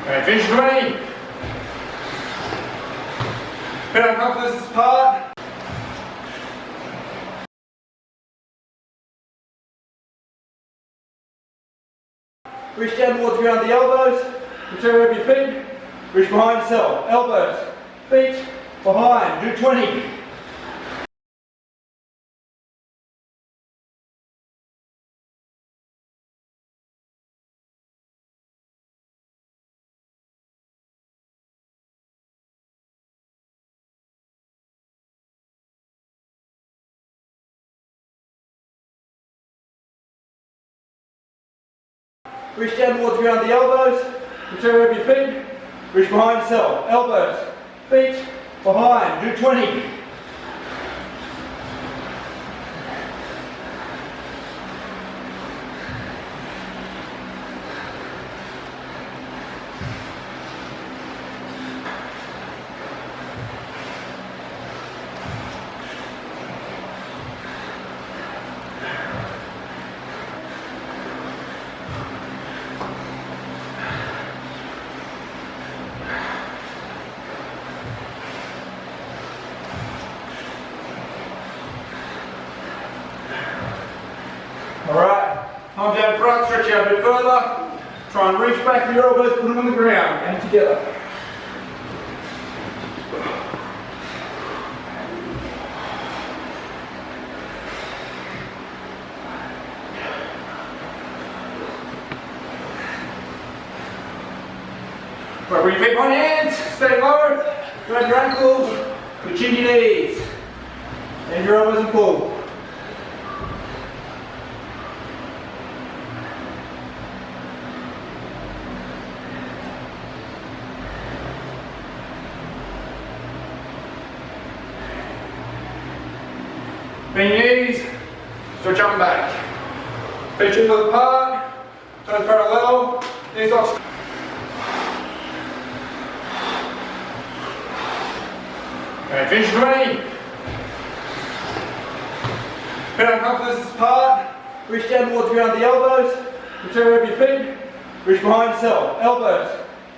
Okay, finish 20. Pin our confidence apart. Reach down towards the ground, the elbows, return over your feet, reach behind yourself, elbows, feet, behind, do 20. Reach down towards the ground, the elbows, return over your feet, reach behind yourself, elbows, feet, behind, do 20. Alright, arms out front, stretch out a bit further. Try and reach back with your elbows, put them on the ground and together. Right, bring your feet on your hands, stay low, grab your ankles, your chin to your knees, and your elbows and pull. Bend your knees, stretch up and back. Feet shoulders apart, toes parallel, knees off. Okay, finish 20. Pin our confidence apart, reach down towards the ground, the elbows, return over your feet, reach behind yourself, elbows,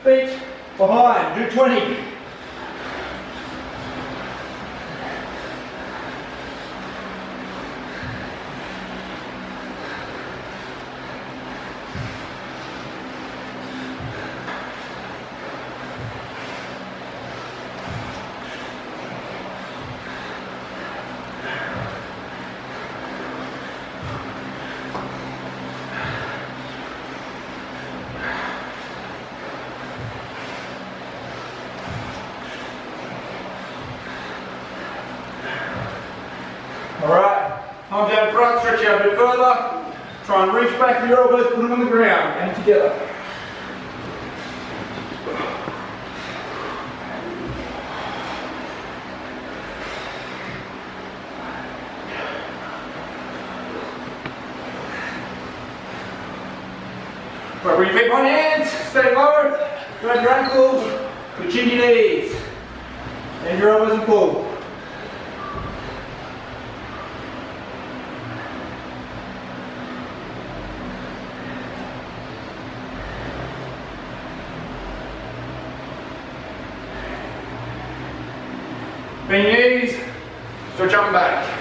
feet, behind, do 20. Alright, arms out front, stretch out a bit further. Try and reach back with your elbows, put them on the ground and together. Right, bring your feet on your hands, stay low, grab your ankles, your chin to your knees, and your elbows and pull. Bend your knees, stretch up and back.